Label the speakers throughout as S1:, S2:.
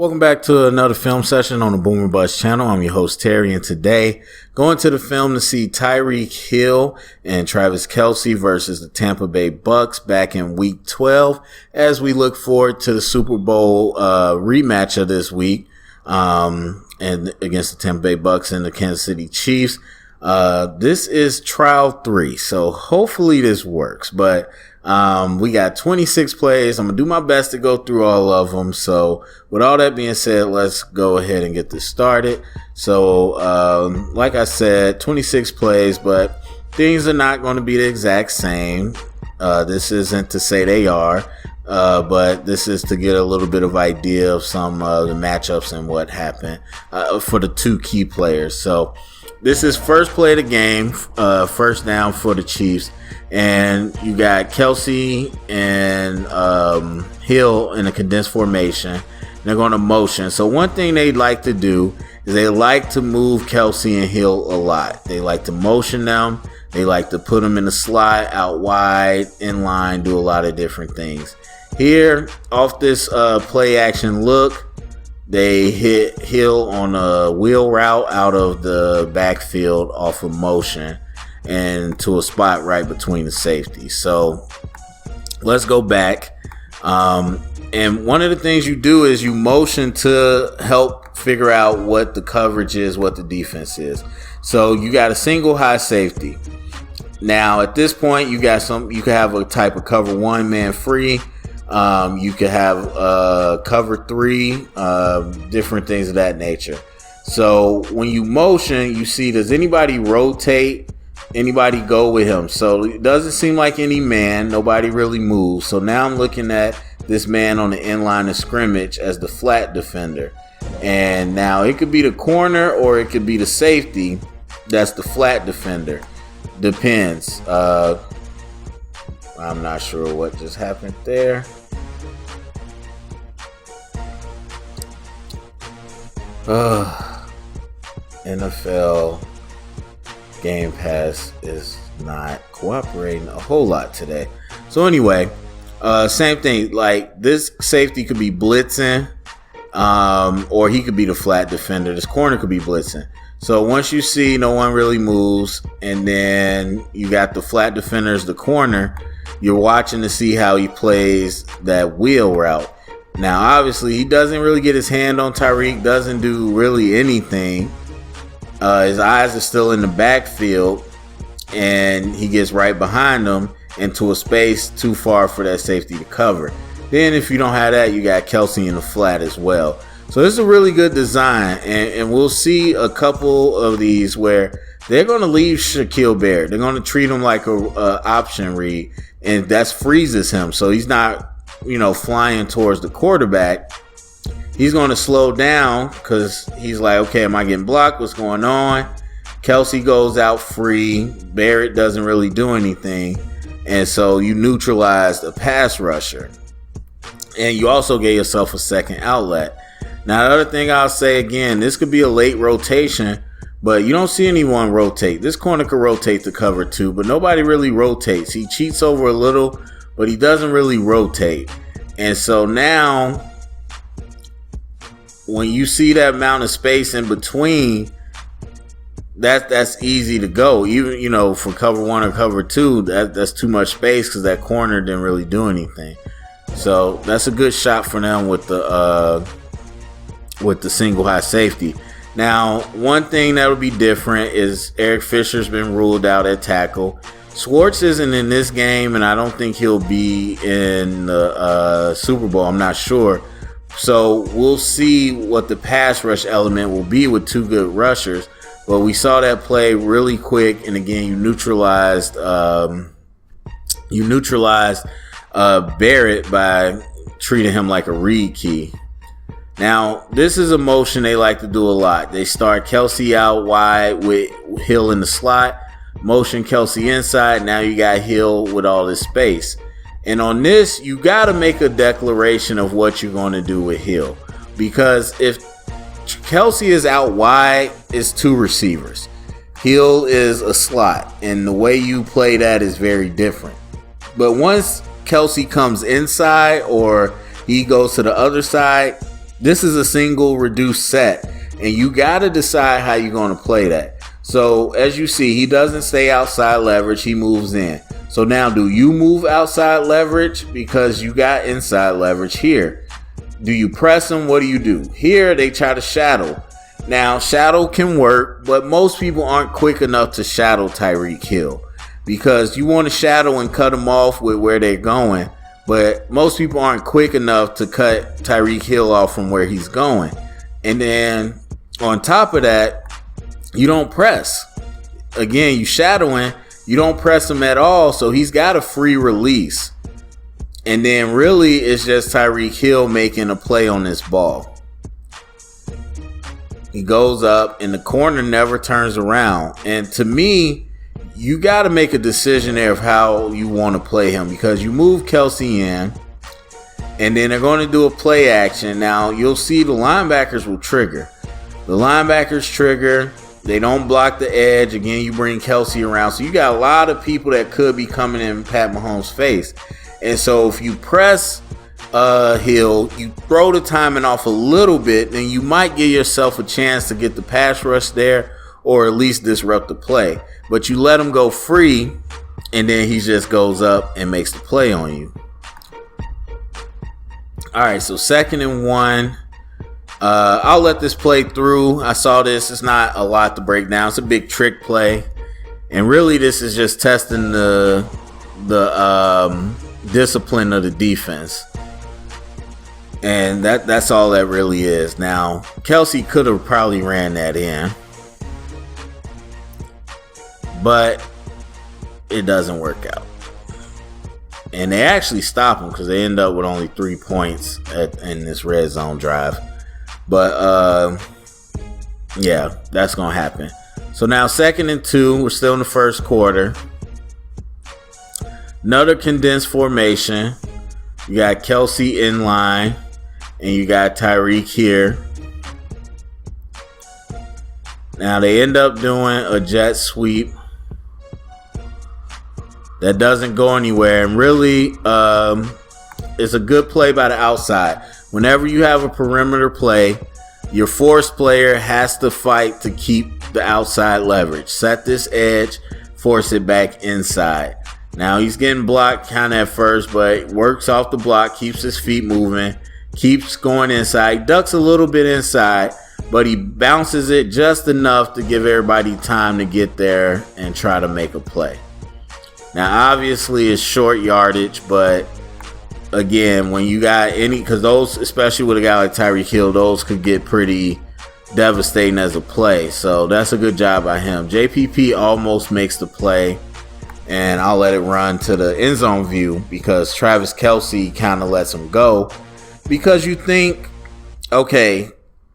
S1: Welcome back to another film session on the Boomer Bust channel. I'm your host Terry, and today going to the film to see Tyreek Hill and Travis Kelce versus the Tampa Bay Bucs back in Week 12 as we look forward to the Super Bowl rematch of this week and against the Tampa Bay Bucs and the Kansas City Chiefs. This is trial 3, so hopefully this works, but we got 26 plays. I'm gonna do my best to go through all of them. So with all that being said, let's go ahead and get this started. So like I said, 26 plays, but things are not going to be the exact same. This isn't to say they are, but this is to get a little bit of idea of some of the matchups and what happened for the two key players. So this is first play of the game, first down for the Chiefs. And you got Kelce and Hill in a condensed formation. They're going to motion. So one thing they like to do is they like to move Kelce and Hill a lot. They like to motion them. They like to put them in the slot, out wide, in line, do a lot of different things. Here, off this play action look, they hit Hill on a wheel route out of the backfield off of motion and to a spot right between the safeties. So let's go back. And one of the things you do is you motion to help figure out what the coverage is, what the defense is. So you got a single high safety. Now at this point, you can have a type of cover 1 man free. You could have cover 3, different things of that nature. So when you motion, you see, does anybody rotate? Anybody go with him? So it doesn't seem like any man. Nobody really moves. So now I'm looking at this man on the end line of scrimmage as the flat defender. And now it could be the corner or it could be the safety. That's the flat defender. Depends. I'm not sure what just happened there. NFL Game Pass is not cooperating a whole lot today. So anyway, same thing. Like this safety could be blitzing, or he could be the flat defender. This corner could be blitzing. So once you see no one really moves, and then you got the flat defenders, the corner, you're watching to see how he plays that wheel route. Now, obviously, he doesn't really get his hand on Tyreek, doesn't do really anything. His eyes are still in the backfield, and he gets right behind them into a space too far for that safety to cover. Then if you don't have that, you got Kelce in the flat as well. So this is a really good design, and we'll see a couple of these where they're going to leave Shaquille Barrett. They're going to treat him like a option read, and that freezes him. So he's not, flying towards the quarterback. He's going to slow down because he's like, okay, am I getting blocked? What's going on? Kelce goes out free. Barrett doesn't really do anything. And so you neutralized a pass rusher. And you also gave yourself a second outlet. Now, the other thing I'll say again, this could be a late rotation, but you don't see anyone rotate. This corner could rotate to cover 2, but nobody really rotates. He cheats over a little, but he doesn't really rotate. And so now, when you see that amount of space in between, that's easy to go. Even for cover 1 or cover 2, that's too much space because that corner didn't really do anything. So that's a good shot for them with the single high safety. Now, one thing that'll be different is Eric Fisher's been ruled out at tackle. Schwartz isn't in this game, and I don't think he'll be in the Super Bowl. I'm not sure. So we'll see what the pass rush element will be with 2 good rushers. But we saw that play really quick, and again, you neutralized Barrett by treating him like a read key. Now, this is a motion they like to do a lot. They start Kelce out wide with Hill in the slot, motion Kelce inside. Now you got Hill with all this space. And on this, you got to make a declaration of what you're going to do with Hill. Because if Kelce is out wide, it's 2 receivers. Hill is a slot. And the way you play that is very different. But once Kelce comes inside or he goes to the other side, This is a single reduced set, and you got to decide how you're going to play that. So as you see, he doesn't stay outside leverage. He moves in. So now do you move outside leverage because you got inside leverage here? Do you press him? What do you do? Here they try to shadow. Now shadow can work, but most people aren't quick enough to shadow Tyreek Hill because you want to shadow and cut them off with where they're going. But most people aren't quick enough to cut Tyreek Hill off from where he's going. And then on top of that, you don't press. Again, you shadowing, you don't press him at all, so he's got a free release. And then really it's just Tyreek Hill making a play on this ball. He goes up and the corner never turns around. And to me, you got to make a decision there of how you want to play him because you move Kelce in and then they're going to do a play action. Now you'll see the linebackers will trigger. The linebackers trigger. They don't block the edge. Again, you bring Kelce around. So you got a lot of people that could be coming in Pat Mahomes' face. And so if you press Hill, you throw the timing off a little bit, then you might give yourself a chance to get the pass rush there or at least disrupt the play. But you let him go free, and then he just goes up and makes the play on you. All right, so 2nd and 1. I'll let this play through. I saw this. It's not a lot to break down. It's a big trick play. And really this is just testing the discipline of the defense. And that's all that really is. Now, Kelce could have probably ran that in. But it doesn't work out. And they actually stop him because they end up with only 3 points in this red zone drive. But, yeah, that's going to happen. So now 2nd and 2. We're still in the first quarter. Another condensed formation. You got Kelce in line. And you got Tyreek here. Now they end up doing a jet sweep. That doesn't go anywhere. And really, it's a good play by the outside. Whenever you have a perimeter play, your force player has to fight to keep the outside leverage. Set this edge, force it back inside. Now he's getting blocked kind of at first, but works off the block, keeps his feet moving, keeps going inside, ducks a little bit inside, but he bounces it just enough to give everybody time to get there and try to make a play. Now obviously it's short yardage, but again, when you got because those, especially with a guy like Tyreek Hill, those could get pretty devastating as a play. So that's a good job by him. JPP almost makes the play, and I'll let it run to the end zone view because Travis Kelce kind of lets him go because you think, okay,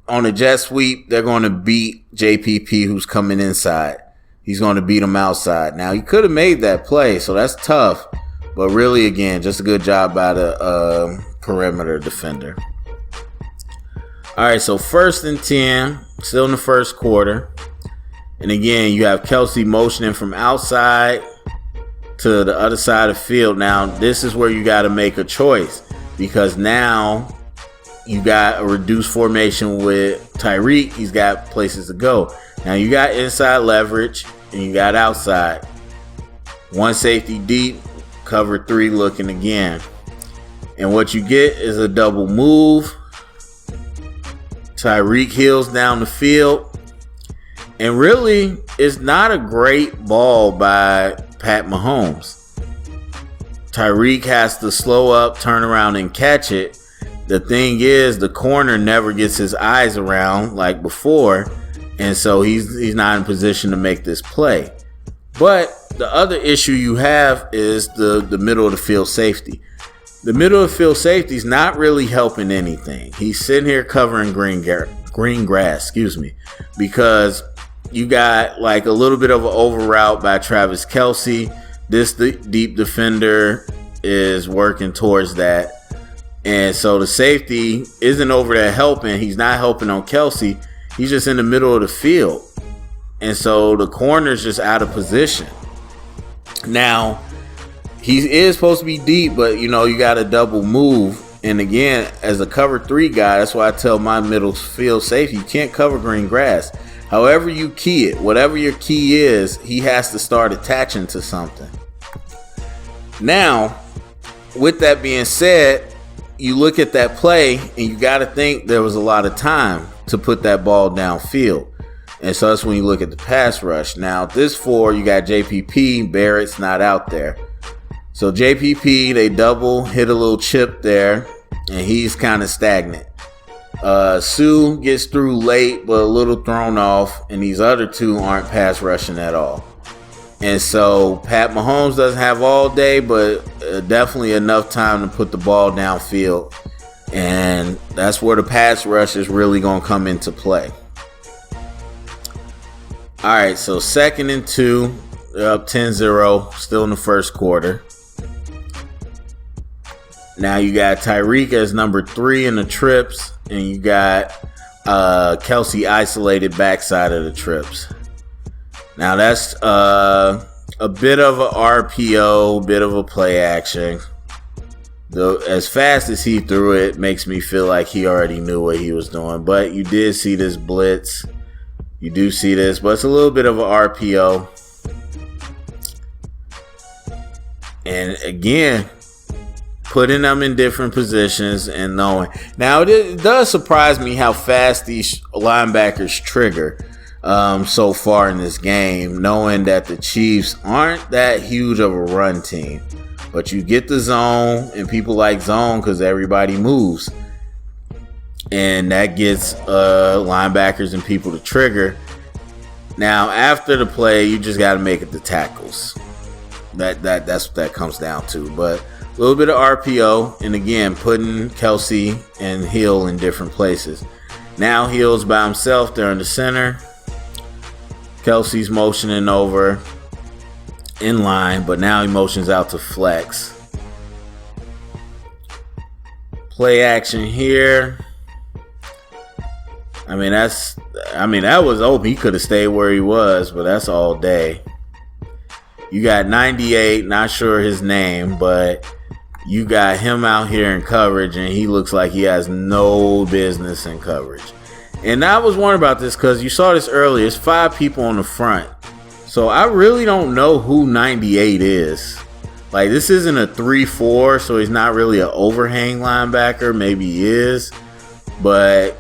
S1: on a jet sweep, they're going to beat JPP who's coming inside. He's going to beat him outside. Now, he could have made that play, so that's tough. But really, again, just a good job by the perimeter defender. All right, so 1st and 10, still in the first quarter. And again, you have Kelce motioning from outside to the other side of the field. Now, this is where you got to make a choice because now you got a reduced formation with Tyreek. He's got places to go. Now, you got inside leverage and you got outside. One safety deep. Cover 3 looking again. And what you get is a double move. Tyreek Hill's down the field. And really, it's not a great ball by Pat Mahomes. Tyreek has to slow up, turn around, and catch it. The thing is, the corner never gets his eyes around like before. And so he's not in position to make this play. But the other issue you have is the middle of the field safety. The middle of the field safety is not really helping anything. He's sitting here covering green grass, because you got like a little bit of an over route by Travis Kelce. This deep defender is working towards that. And so the safety isn't over there helping. He's not helping on Kelce. He's just in the middle of the field. And so the corner's just out of position. Now, he is supposed to be deep, but, you got a double move. And again, as a cover 3 guy, that's why I tell my middle field safety, you can't cover green grass. However you key it, whatever your key is, he has to start attaching to something. Now, with that being said, you look at that play and you got to think there was a lot of time to put that ball downfield. And so that's when you look at the pass rush. Now, this 4, you got JPP, Barrett's not out there. So JPP, they double, hit a little chip there, and he's kind of stagnant. Sue gets through late, but a little thrown off, and these other 2 aren't pass rushing at all. And so Pat Mahomes doesn't have all day, but definitely enough time to put the ball downfield. And that's where the pass rush is really going to come into play. All right, so 2nd and 2, they're up 10-0, still in the first quarter. Now you got Tyreek as number 3 in the trips, and you got Kelce isolated backside of the trips. Now that's a bit of a RPO, bit of a play action. Though as fast as he threw it, makes me feel like he already knew what he was doing. But you did see this blitz. You do see this, but it's a little bit of a RPO. And again, putting them in different positions and knowing. Now, it does surprise me how fast these linebackers trigger so far in this game, knowing that the Chiefs aren't that huge of a run team. But you get the zone, and people like zone because everybody moves. And that gets linebackers and people to trigger. Now, after the play, you just got to make it the tackles. That's what that comes down to. But a little bit of RPO, and again, putting Kelce and Hill in different places. Now Hill's by himself there in the center. Kelce's motioning over in line, but now he motions out to flex. Play action here. That was open. He could have stayed where he was, but that's all day. You got 98, not sure his name, but you got him out here in coverage, and he looks like he has no business in coverage. And I was wondering about this because you saw this earlier. It's 5 people on the front. So I really don't know who 98 is. Like, this isn't a 3-4, so he's not really an overhang linebacker. Maybe he is. But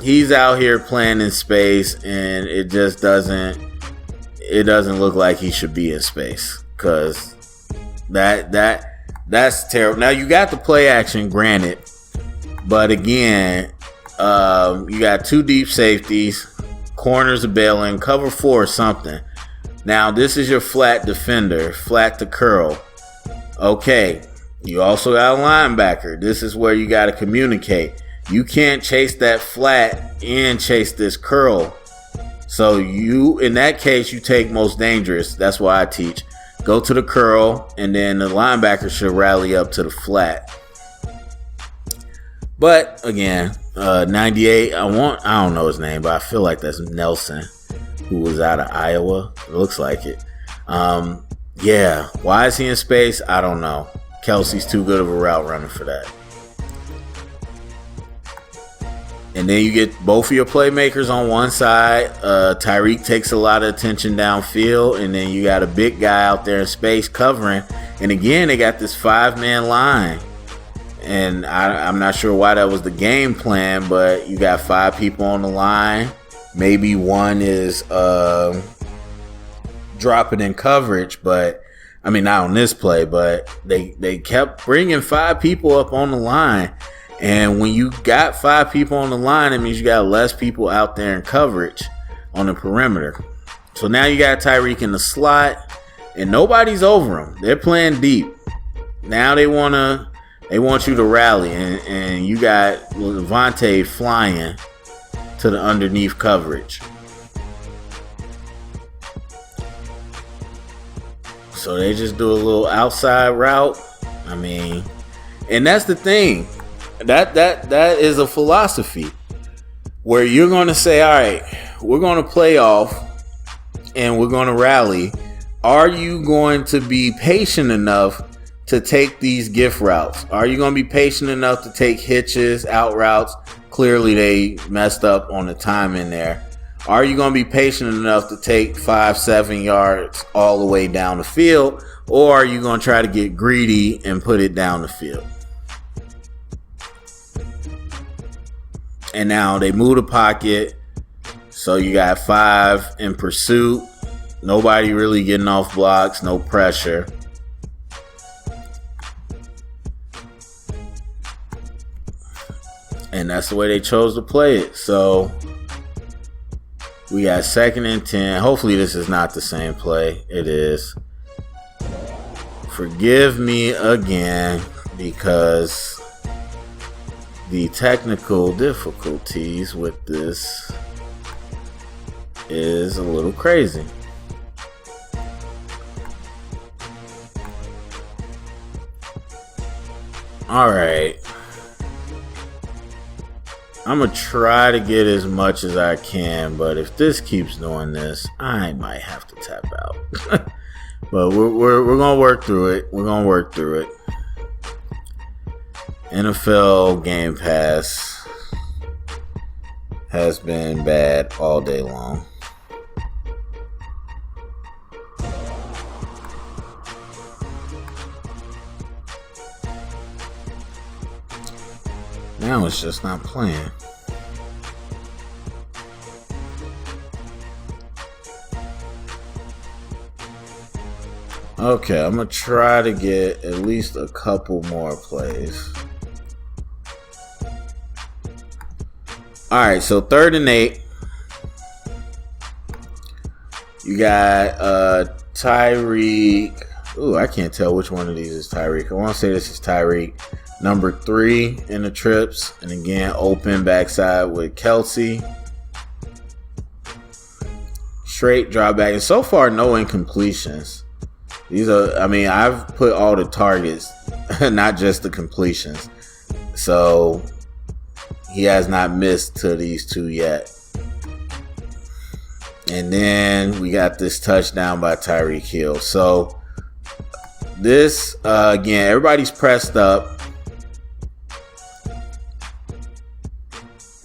S1: he's out here playing in space, and it just doesn't look like he should be in space, because that's terrible. Now you got the play action, granted, but again, you got 2 deep safeties, corners are bailing, cover 4 or something. Now this is your flat defender, flat to curl. Okay, you also got a linebacker. This is where you got to communicate. You can't chase that flat and chase this curl. So you, in that case, you take most dangerous. That's why I teach. Go to the curl, and then the linebacker should rally up to the flat. But again, 98. I don't know his name, but I feel like that's Nelson, who was out of Iowa. It looks like it. Yeah. Why is he in space? I don't know. Kelce's too good of a route runner for that. And then you get both of your playmakers on one side. Tyreek takes a lot of attention downfield. And then you got a big guy out there in space covering. And again, they got this 5-man line. And I'm not sure why that was the game plan, but you got 5 people on the line. Maybe one is dropping in coverage, but not on this play, but they kept bringing 5 people up on the line. And when you got 5 people on the line, it means you got less people out there in coverage on the perimeter. So now you got Tyreek in the slot, and nobody's over him. They're playing deep. Now they want you to rally, and you got Levante flying to the underneath coverage. So they just do a little outside route. And that's the thing. That is a philosophy where you're going to say, all right, we're going to play off and we're going to rally. Are you going to be patient enough to take these gift routes? Are you going to be patient enough to take hitches, out routes? Clearly they messed up on the timing there. Are you going to be patient enough to take 5-7 yards all the way down the field? Or are you going to try to get greedy and put it down the field? And now they move the pocket. So you got 5 in pursuit. Nobody really getting off blocks. No pressure. And that's the way they chose to play it. So we got 2nd and 10. Hopefully this is not the same play. It is. Forgive me again because the technical difficulties with this is a little crazy. All right. I'm going to try to get as much as I can, but if this keeps doing this, I might have to tap out. But we're going to work through it. We're going to work through it. NFL Game Pass has been bad all day long. Now it's just not playing. Okay, I'm going to try to get at least a couple more plays. Alright, so 3rd and 8. You got Tyreek. Ooh, I can't tell which one of these is Tyreek. I want to say this is Tyreek. Number 3 in the trips. And again, open backside with Kelce. Straight drop back. And so far, no incompletions. These are, I mean, I've put all the targets, not just the completions. So he has not missed to these 2 yet. And then we got this touchdown by Tyreek Hill. So this, again, everybody's pressed up.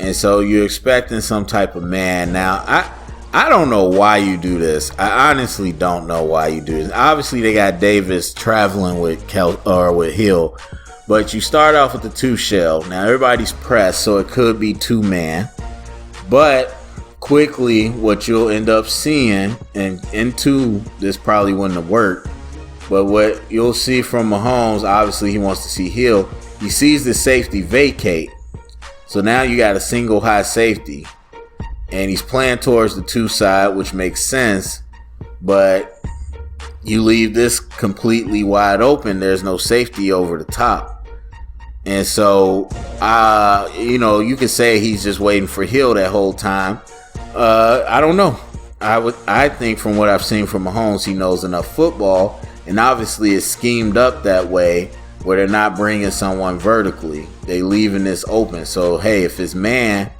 S1: And so you're expecting some type of man. Now, I don't know why you do this. I honestly don't know why you do this. Obviously, they got Davis traveling with with Hill. But you start off with the 2 shell. Now, everybody's pressed, so it could be 2-man. But quickly, what you'll end up seeing, and into this probably wouldn't have worked, but what you'll see from Mahomes, obviously he wants to see Hill. He sees the safety vacate. So now you got a single high safety. And he's playing towards the 2 side, which makes sense. But you leave this completely wide open. There's no safety over the top. And so, you could say he's just waiting for Hill that whole time. I don't know. I think from what I've seen from Mahomes, he knows enough football. And obviously it's schemed up that way where they're not bringing someone vertically. They leaving this open. So, hey, if it's man,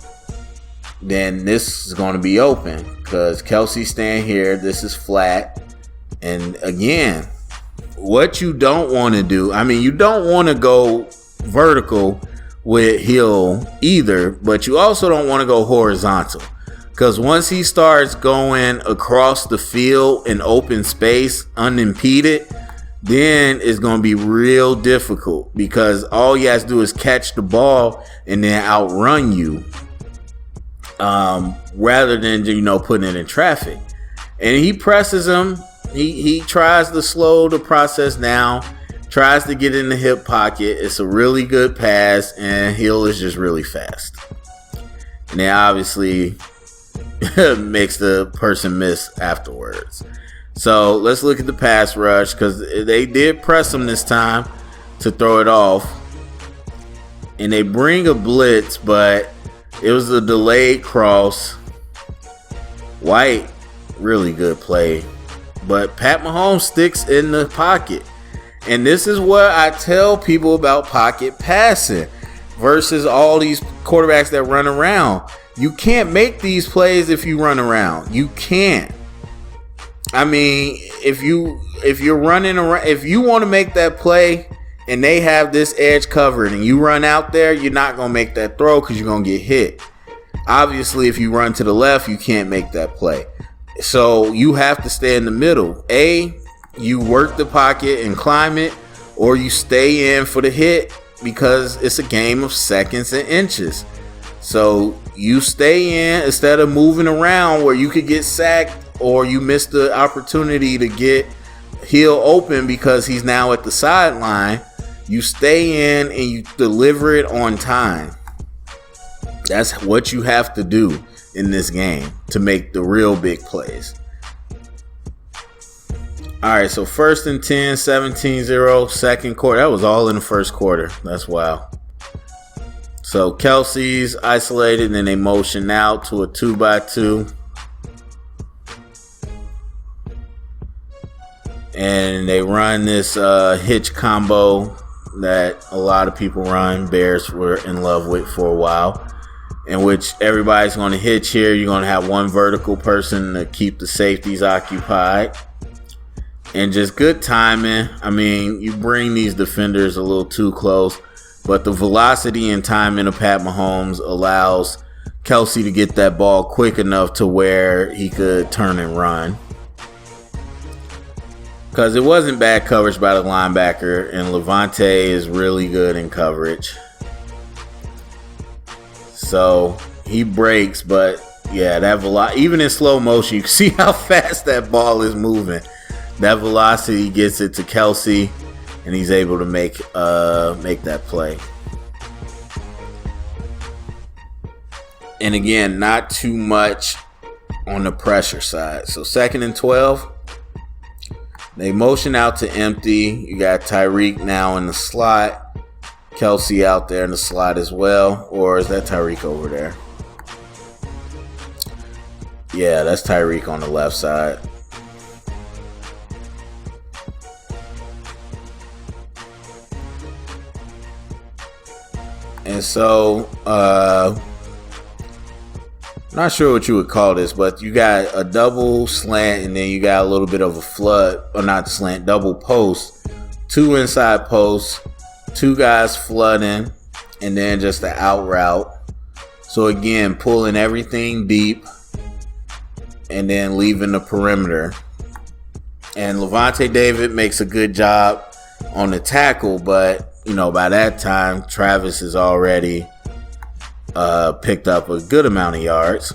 S1: then this is going to be open because Kelce's staying here. This is flat. And again, what you don't want to do, I mean, you don't want to go vertical with Hill either, but you also don't want to go horizontal because once he starts going across the field in open space unimpeded, then it's going to be real difficult because all he has to do is catch the ball and then outrun you. Rather than, putting it in traffic. And he presses him. He tries to slow the process down, tries to get in the hip pocket. It's a really good pass, and Hill is just really fast. And then obviously makes the person miss afterwards. So let's look at the pass rush because they did press him this time to throw it off. And they bring a blitz, but it was a delayed cross. White, really good play. But Pat Mahomes sticks in the pocket. And this is what I tell people about pocket passing versus all these quarterbacks that run around. You can't make these plays if you run around. You can't. I mean, if you're running around, if you want to make that play and they have this edge covered and you run out there, you're not going to make that throw because you're going to get hit. Obviously, if you run to the left, you can't make that play. So you have to stay in the middle. You work the pocket and climb it, or you stay in for the hit because it's a game of seconds and inches. So you stay in instead of moving around where you could get sacked or you miss the opportunity to get Hill open because he's now at the sideline. You stay in and you deliver it on time. That's what you have to do in this game to make the real big plays. All right, so 1st and 10, 17-0, second quarter. That was all in the first quarter. That's wild. So Kelce's isolated, and then they motion out to a 2x2. And they run this hitch combo that a lot of people run. Bears were in love with for a while, in which everybody's going to hitch here. You're going to have one vertical person to keep the safeties occupied. And just good timing. I mean, you bring these defenders a little too close, but the velocity and timing of Pat Mahomes allows Kelce to get that ball quick enough to where he could turn and run. Because it wasn't bad coverage by the linebacker, and Levante is really good in coverage. So he breaks, but yeah, that velocity, even in slow motion, you can see how fast that ball is moving. That velocity gets it to Kelce, and he's able to make that play. And again, not too much on the pressure side. So 2nd and 12. They motion out to empty. You got Tyreek now in the slot. Kelce out there in the slot as well. Or is that Tyreek over there? Yeah, that's Tyreek on the left side. And so, not sure what you would call this, but you got a double slant and then you got a little bit of a flood, or not slant, double post, 2 inside posts, 2 guys flooding, and then just the out route. So again, pulling everything deep and then leaving the perimeter. And Levante David makes a good job on the tackle, but by that time, Travis has already picked up a good amount of yards.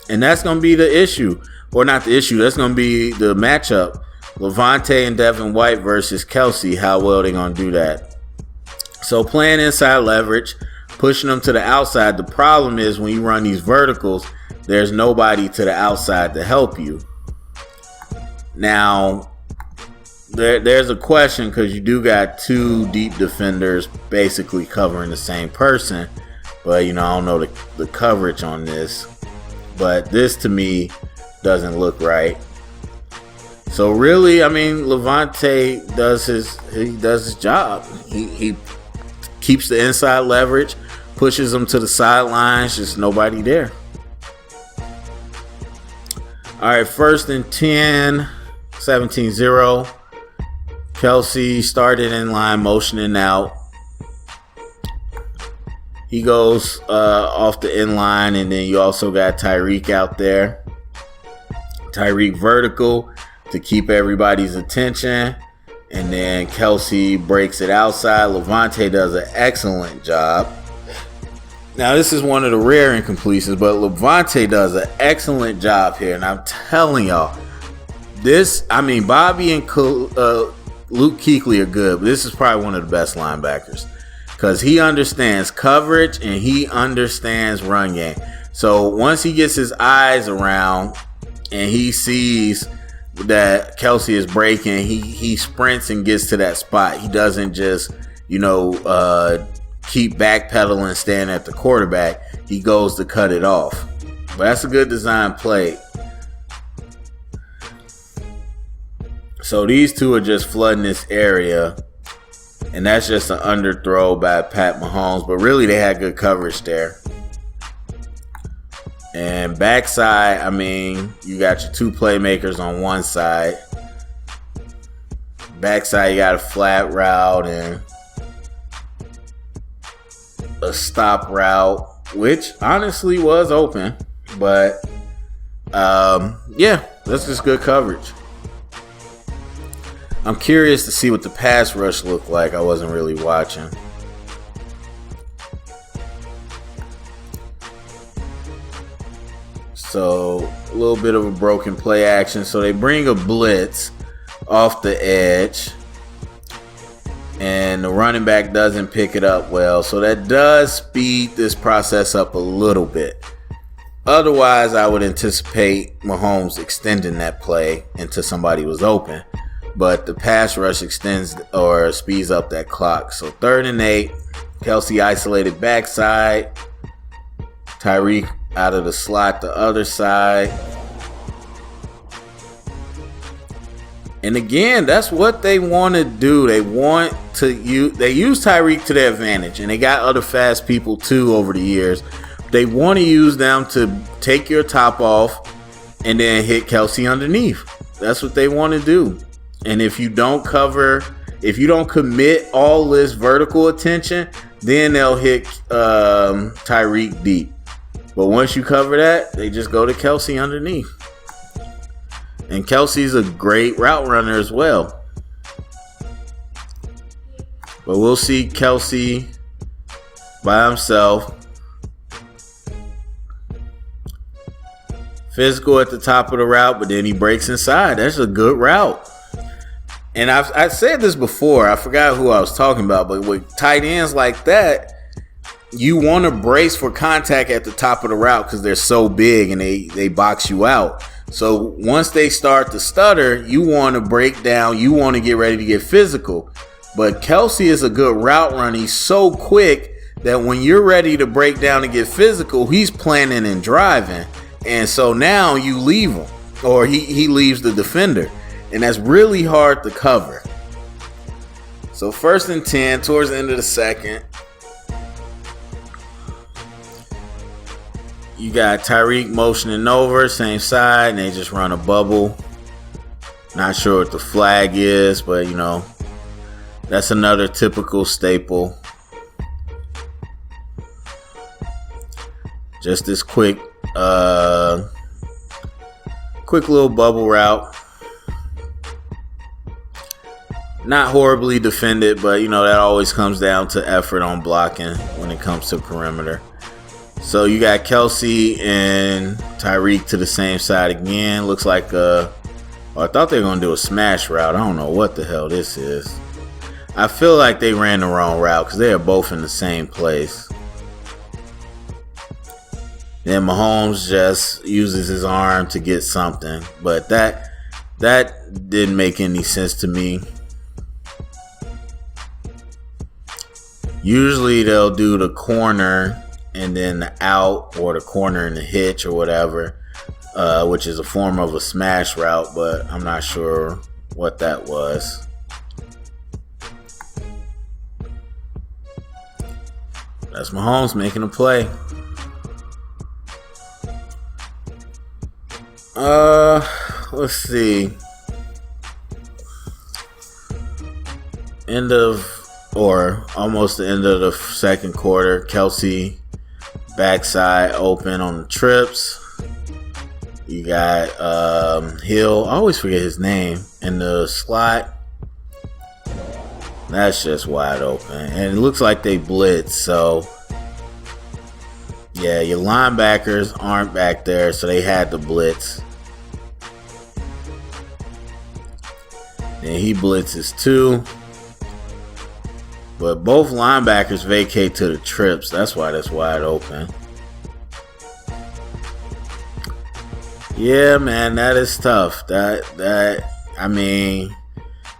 S1: And that's going to be the issue. Or not the issue. That's going to be the matchup. Levante and Devin White versus Kelce. How well they going to do that? So playing inside leverage, pushing them to the outside. The problem is when you run these verticals, there's nobody to the outside to help you. Now, there's a question because you do got 2 deep defenders basically covering the same person. But, I don't know the coverage on this. But this, to me, doesn't look right. So, really, Levante does his job. He keeps the inside leverage, pushes them to the sidelines, just nobody there. All right, 1st and 10, 17-0. Kelce started in line, motioning out. He goes off the end line, and then you also got Tyreek out there. Tyreek vertical to keep everybody's attention. And then Kelce breaks it outside. Levante does an excellent job. Now, this is one of the rare incompletions, but Levante does an excellent job here. And I'm telling y'all, Bobby and Luke Kuechly are good, but this is probably one of the best linebackers because he understands coverage and he understands run game. So once he gets his eyes around and he sees that Kelce is breaking, he sprints and gets to that spot. He doesn't just, keep backpedaling, standing at the quarterback. He goes to cut it off. But that's a good design play. So these 2 are just flooding this area. And that's just an underthrow by Pat Mahomes. But really, they had good coverage there. And backside, I mean, you got your two playmakers on one side. Backside, you got a flat route and a stop route, which honestly was open. But, yeah, that's just good coverage. I'm curious to see what the pass rush looked like. I wasn't really watching. So, a little bit of a broken play action. So, they bring a blitz off the edge. And the running back doesn't pick it up well. So, that does speed this process up a little bit. Otherwise, I would anticipate Mahomes extending that play until somebody was open. But the pass rush extends or speeds up that clock. So 3rd and 8. Kelce isolated backside. Tyreek out of the slot the other side. And again, that's what they want to do. They want to use Tyreek to their advantage. And they got other fast people too over the years. They want to use them to take your top off and then hit Kelce underneath. That's what they want to do. And if you don't commit all this vertical attention, then they'll hit Tyreek deep. But once you cover that, they just go to Kelce underneath. And Kelce's a great route runner as well. But we'll see Kelce by himself. Physical at the top of the route, but then he breaks inside. That's a good route. And I've said this before. I forgot who I was talking about, but with tight ends like that, you want to brace for contact at the top of the route because they're so big and they box you out. So once they start to stutter, you want to break down. You want to get ready to get physical. But Kelce is a good route runner. He's so quick that when you're ready to break down and get physical, he's planning and driving. And so now you leave him, or he leaves the defender. And that's really hard to cover. So 1st and 10 towards the end of the second. You got Tyreek motioning over, same side, and they just run a bubble. Not sure what the flag is, but you know, that's another typical staple. Just this quick little bubble route. Not horribly defended, but you know that always comes down to effort on blocking when it comes to perimeter. So you got Kelce and Tyreek to the same side again. Looks like I thought they were going to do a smash route. I don't know what the hell this is. I feel like they ran the wrong route because they are both in the same place. Then Mahomes just uses his arm to get something. But that didn't make any sense to me. Usually they'll do the corner and then the out, or the corner and the hitch or whatever, which is a form of a smash route, but I'm not sure what that was. That's Mahomes making a play. Let's see. Almost the end of the second quarter. Kelce backside open on the trips. You got Hill. I always forget his name. In the slot. That's just wide open. And it looks like they blitz. So, yeah, your linebackers aren't back there. So they had to blitz. And he blitzes too. But both linebackers vacate to the trips. That's why that's wide open. Yeah, man, that is tough. I mean,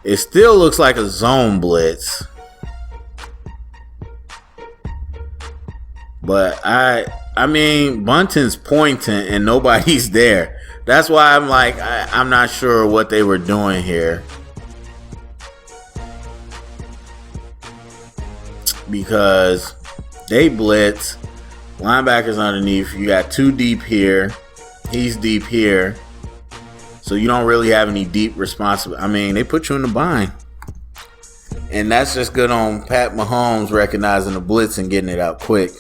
S1: it still looks like a zone blitz. But I mean, Bunton's pointing and nobody's there. That's why I'm like, I'm not sure what they were doing here. Because they blitz, Linebackers underneath. You got 2 deep here. He's deep here. So you don't really have any deep responsibility. I mean, they put you in the bind. And that's just good on Pat Mahomes recognizing the blitz and getting it out quick.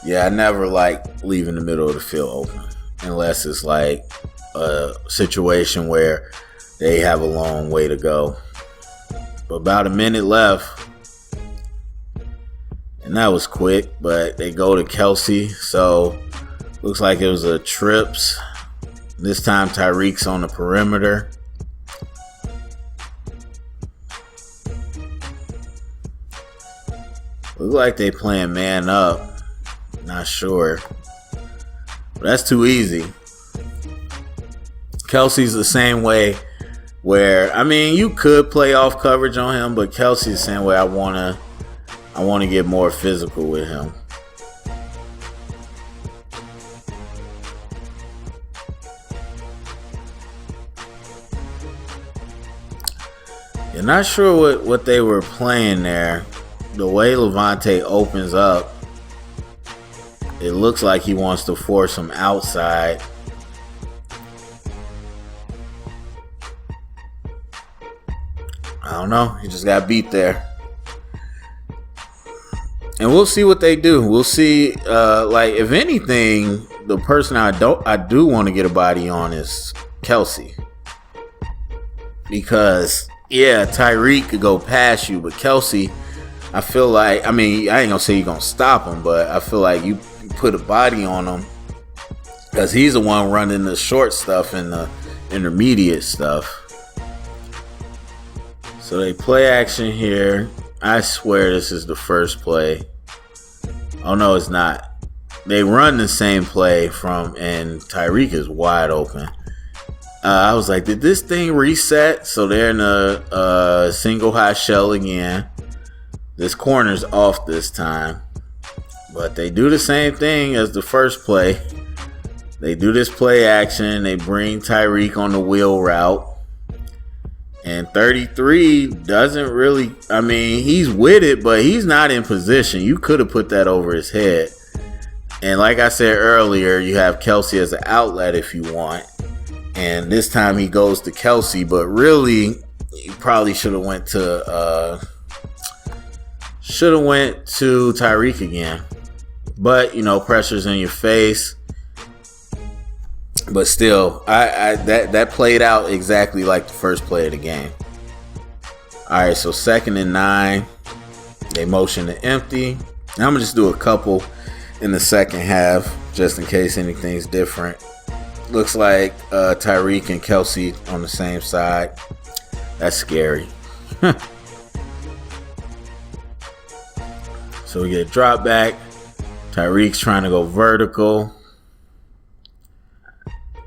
S1: Yeah, I never like leaving the middle of the field open unless it's like a situation where they have a long way to go. But about a minute left. And that was quick, but they go to Kelce. So looks like it was a trips. This time Tyreek's on the perimeter. Look like they playing man up. Not sure. But that's too easy. Kelce's the same way where, I mean, you could play off coverage on him, but Kelce's the same way I want to get more physical with him. You're not sure what they were playing there. The way Levante opens up, it looks like he wants to force him outside. I don't know. He just got beat there. And we'll see what they do. We'll see. Like, if anything, the person I do want to get a body on is Kelce. Because, yeah, Tyreek could go past you, but Kelce, I feel like, I mean, I ain't going to say you're going to stop him, but I feel like you put a body on him because he's the one running the short stuff and the intermediate stuff. So they play action here. I swear this is the first play. Oh, no, it's not. They run the same play and Tyreek is wide open. I was like, did this thing reset? So they're in a single high shell again. This corner's off this time. But they do the same thing as the first play. They do this play action. They bring Tyreek on the wheel route. And 33 doesn't really, I mean, he's with it, but he's not in position. You could have put that over his head. And like I said earlier, you have Kelce as an outlet if you want. And this time he goes to Kelce, but really, you probably should have went to Tyreek again. But, you know, pressure's in your face. But still, that played out exactly like the first play of the game. All right, so 2nd and 9. They motion to empty. Now I'm going to just do a couple in the second half, just in case anything's different. Looks like Tyreek and Kelce on the same side. That's scary. So we get a drop back. Tyreek's trying to go vertical.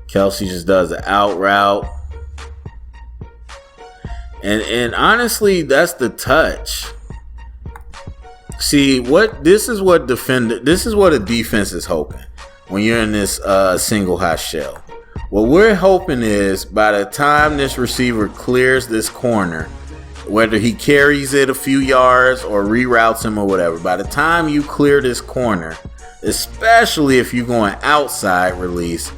S1: Kelce just does an out route. And honestly, that's the touch. See, this is what a defense is hoping when you're in this single high shell. What we're hoping is by the time this receiver clears this corner, whether he carries it a few yards or reroutes him or whatever, by the time you clear this corner, especially if you're going outside release,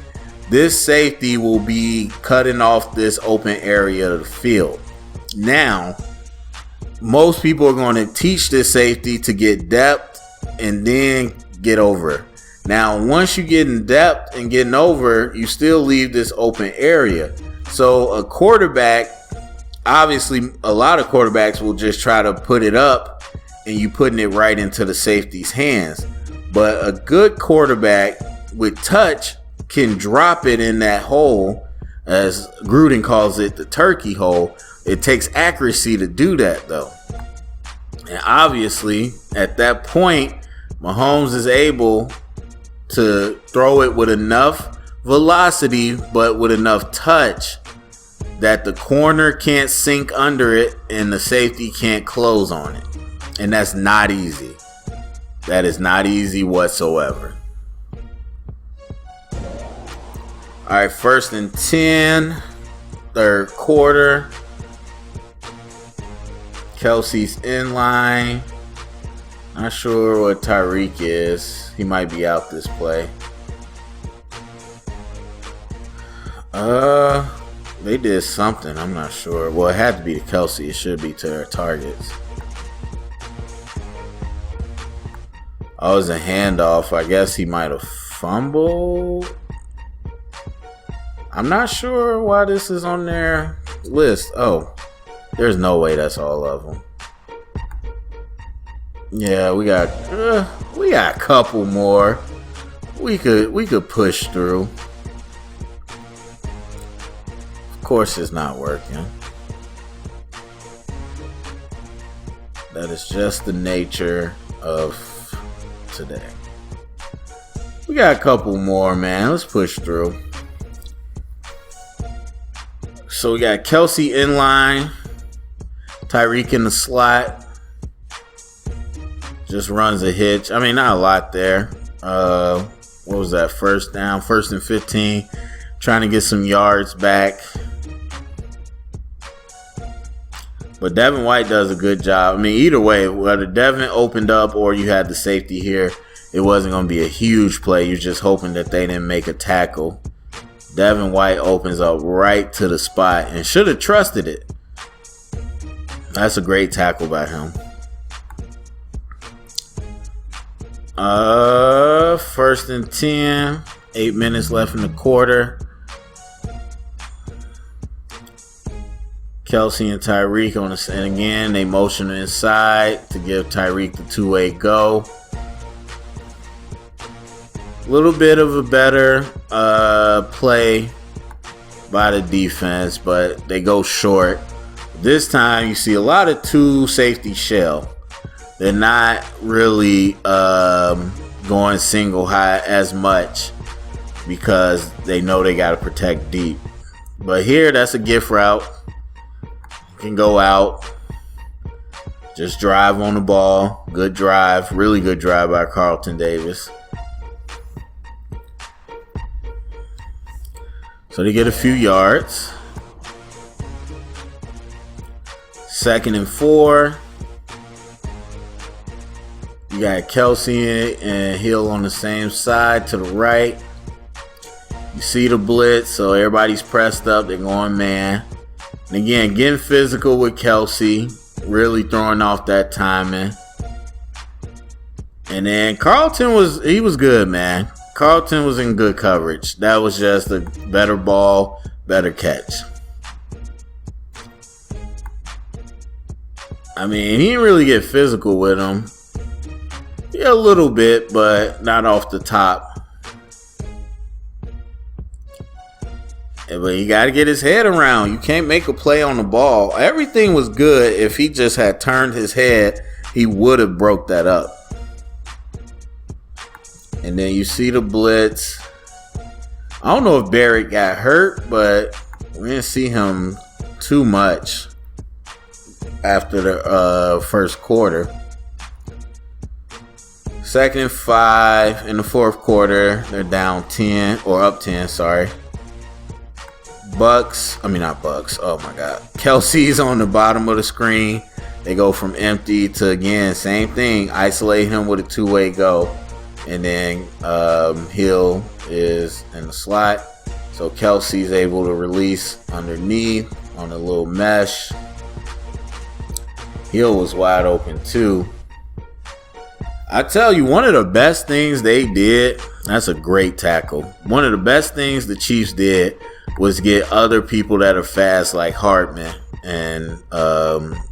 S1: this safety will be cutting off this open area of the field. Now, most people are going to teach this safety to get depth and then get over. Now, once you get in depth and getting over, you still leave this open area. So a quarterback, obviously, a lot of quarterbacks will just try to put it up and you putting it right into the safety's hands. But a good quarterback with touch can drop it in that hole, as Gruden calls it, the turkey hole. It takes accuracy to do that, though. And obviously, at that point, Mahomes is able to throw it with enough velocity, but with enough touch that the corner can't sink under it and the safety can't close on it. And that's not easy. That is not easy whatsoever. All right, 1st and 10, third quarter. Kelce's in line. Not sure what Tyreek is. He might be out this play. They did something. I'm not sure. Well, it had to be to Kelce. It should be to their targets. Oh, it was a handoff. I guess he might have fumbled. I'm not sure why this is on their list. Oh, there's no way that's all of them. Yeah, we got a couple more. We could push through. Of course it's not working. That is just the nature of today. We got a couple more, man. Let's push through. So we got Kelce in line. Tyreek in the slot. Just runs a hitch. I mean, not a lot there. What was that? First down, 1st and 15. Trying to get some yards back. But Devin White does a good job. I mean, either way, whether Devin opened up or you had the safety here, it wasn't going to be a huge play. You're just hoping that they didn't make a tackle. Devin White opens up right to the spot and should have trusted it. That's a great tackle by him. 1st and 10. 8 minutes left in the quarter. Kelce and Tyreek on the, and again they motion inside to give Tyreek the two-way go. A little bit of a better play by the defense, but they go short. This time you see a lot of two safety shell. They're not really going single high as much because they know they got to protect deep. But here, that's a gift route. Can go out, just drive on the ball. Good drive, really good drive by Carlton Davis. So they get a few yards. 2nd and 4. You got Kelce and Hill on the same side to the right. You see the blitz, so everybody's pressed up. They're going man. And again, getting physical with Kelce, really throwing off that timing. And then Carlton was good, man. Carlton was in good coverage. That was just a better ball, better catch. I mean, he didn't really get physical with him. Yeah, a little bit, but not off the top. But you got to get his head around. You can't make a play on the ball. Everything was good. If he just had turned his head, he would have broke that up. And then you see the blitz. I don't know if Barrett got hurt, but we didn't see him too much after the first quarter. 2nd and 5 in the 4th quarter. They're down 10 or up 10, sorry. Not Bucs. Oh my God. Kelce's on the bottom of the screen. They go from empty to, again, same thing. Isolate him with a two-way go. And then Hill is in the slot. So Kelce's able to release underneath on a little mesh. Hill was wide open too. I tell you, one of the best things they did, that's a great tackle. One of the best things the Chiefs did was get other people that are fast like Hartman and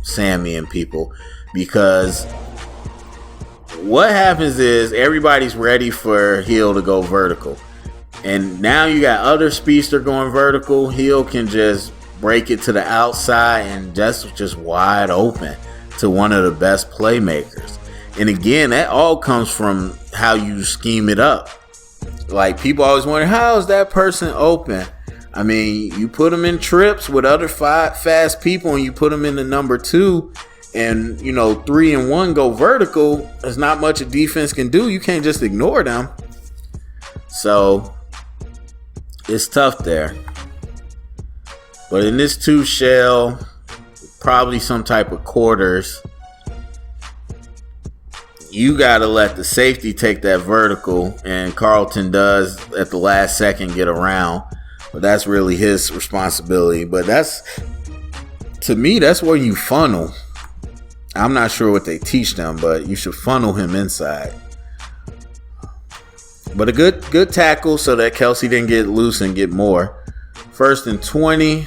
S1: Sammy and people, because what happens is everybody's ready for Hill to go vertical. And now you got other speedster going vertical. Hill can just break it to the outside and just wide open to one of the best playmakers. And again, that all comes from how you scheme it up. Like, people always wonder, how is that person open? I mean, you put them in trips with other fast people and you put them in the number 2 and, 3 and 1 go vertical. There's not much a defense can do. You can't just ignore them. So it's tough there. But in this 2 shell, probably some type of quarters, you got to let the safety take that vertical, and Carlton does at the last second get around, but that's really his responsibility. But to me, that's where you funnel. I'm not sure what they teach them, but you should funnel him inside. But a good tackle so that Kelce didn't get loose and get more. 1st and 20.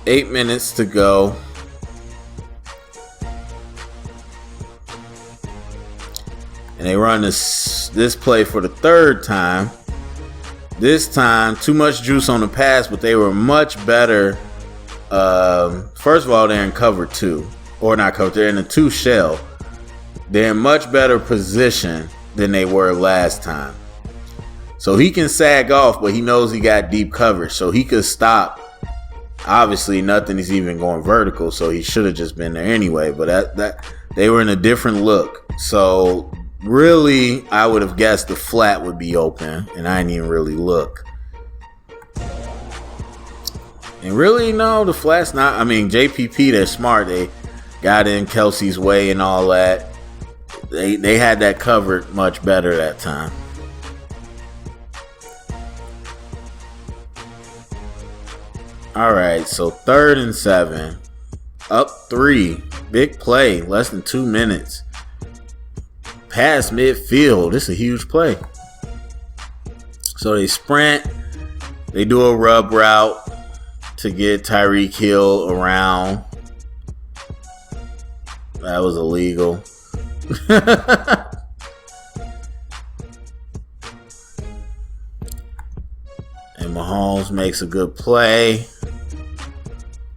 S1: 8 minutes to go. And they run this play for the 3rd time. This time, too much juice on the pass, but they were much better. First of all, they're in cover 2. Or not cover, they're in a 2 shell. They're in much better position than they were last time. So he can sag off, but he knows he got deep coverage. So he could stop. Obviously, nothing is even going vertical, so he should have just been there anyway. But that they were in a different look. So really, I would have guessed the flat would be open, and I didn't even really look. And really, no, the flat's not. I mean, JPP, they're smart. They got in Kelce's way and all that. They had that covered much better that time. All right, so 3rd and 7. Up 3. Big play. Less than 2 minutes. Past midfield. This is a huge play. So they sprint. They do a rub route to get Tyreek Hill around. That was illegal. And Mahomes makes a good play.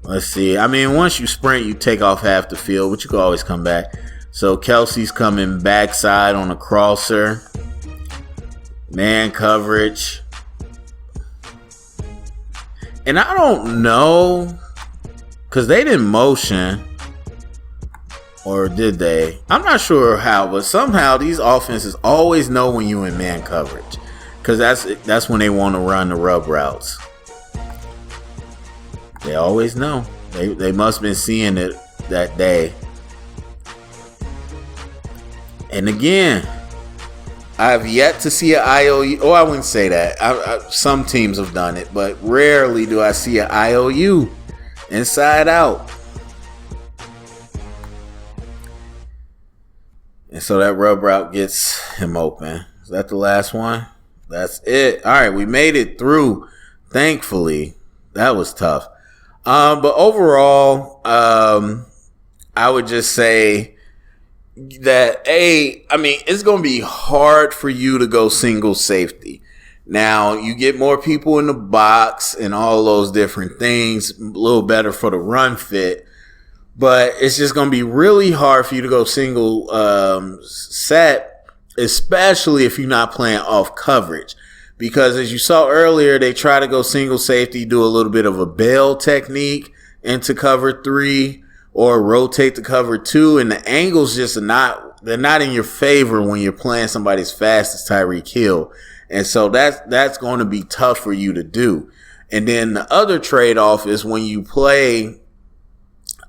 S1: Let's see. I mean, once you sprint, you take off half the field, but you can always come back. So Kelce's coming backside on a crosser. Man coverage. And I don't know, because they didn't motion. Or did they? I'm not sure how, but somehow these offenses always know when you're in man coverage. Because that's when they want to run the rub routes. They always know. They must have been seeing it that day. And again, I've yet to see an IOU. Oh, I wouldn't say that. Some teams have done it, but rarely do I see an IOU inside out. And so that rub route gets him open. Is that the last one? That's it. All right, we made it through. Thankfully, that was tough. But overall, I would just say that it's going to be hard for you to go single safety. Now, you get more people in the box and all those different things, a little better for the run fit. But it's just going to be really hard for you to go single set, especially if you're not playing off coverage. Because as you saw earlier, they try to go single safety, do a little bit of a bail technique into cover 3 or rotate to cover 2. And the angles they're not in your favor when you're playing somebody as fast as Tyreek Hill. And so that's going to be tough for you to do. And then the other trade-off is when you play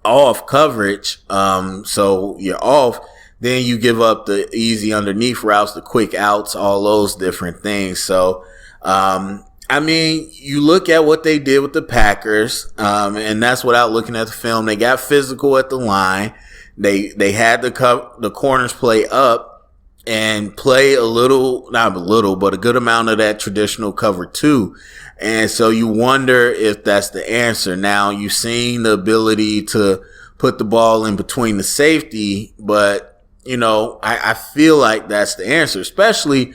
S1: off coverage, so you're off, then you give up the easy underneath routes, the quick outs, all those different things. So, you look at what they did with the Packers, and that's without looking at the film. They got physical at the line. They had the corners play up and play not a little, but a good amount of that traditional cover 2. And so you wonder if that's the answer. Now, you've seen the ability to put the ball in between the safety, but, I feel like that's the answer. Especially,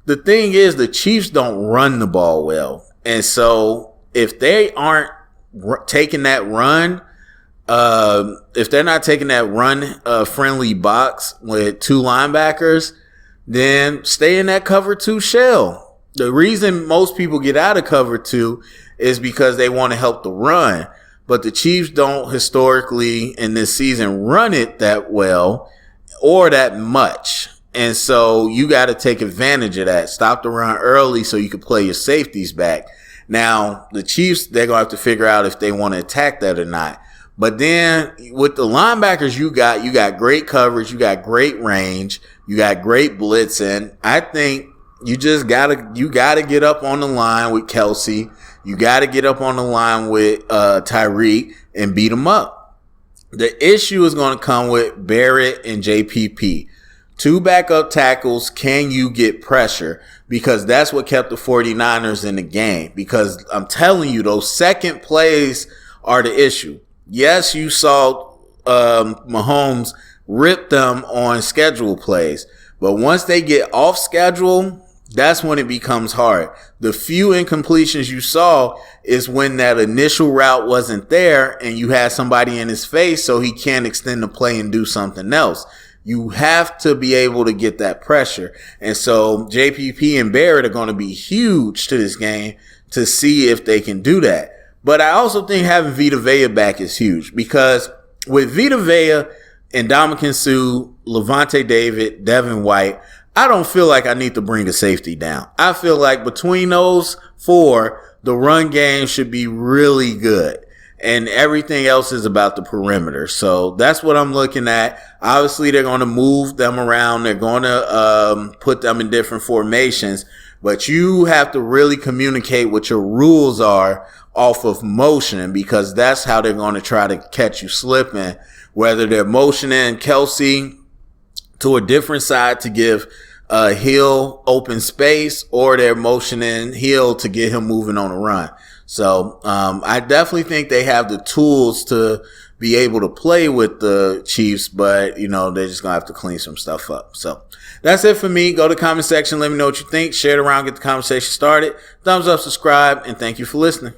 S1: the thing is, the Chiefs don't run the ball well. And so if they aren't taking that run, if they're not taking that run friendly box with 2 linebackers, then stay in that cover 2 shell. The reason most people get out of cover 2 is because they want to help the run. But the Chiefs don't historically in this season run it that well or that much. And so you got to take advantage of that. Stop the run early so you can play your safeties back. Now, the Chiefs, they're going to have to figure out if they want to attack that or not. But then with the linebackers you got great coverage, you got great range, you got great blitzing. I think you gotta get up on the line with Kelce. You gotta get up on the line with Tyreek and beat them up. The issue is going to come with Barrett and JPP. 2 backup tackles, can you get pressure? Because that's what kept the 49ers in the game. Because I'm telling you, those second plays are the issue. Yes, you saw Mahomes rip them on schedule plays. But once they get off schedule, that's when it becomes hard. The few incompletions you saw is when that initial route wasn't there and you had somebody in his face so he can't extend the play and do something else. You have to be able to get that pressure. And so JPP and Barrett are going to be huge to this game to see if they can do that. But I also think having Vita Vea back is huge because with Vita Vea and Ndamukong Suh, Levante David, Devin White, I don't feel like I need to bring the safety down. I feel like between those 4, the run game should be really good. And everything else is about the perimeter. So that's what I'm looking at. Obviously, they're going to move them around. They're going to put them in different formations. But you have to really communicate what your rules are off of motion because that's how they're going to try to catch you slipping. Whether they're motioning Kelce to a different side to give Hill open space or they're motioning Hill to get him moving on a run. So I definitely think they have the tools to be able to play with the Chiefs, but, they're just going to have to clean some stuff up. So that's it for me. Go to the comment section. Let me know what you think. Share it around. Get the conversation started. Thumbs up, subscribe, and thank you for listening.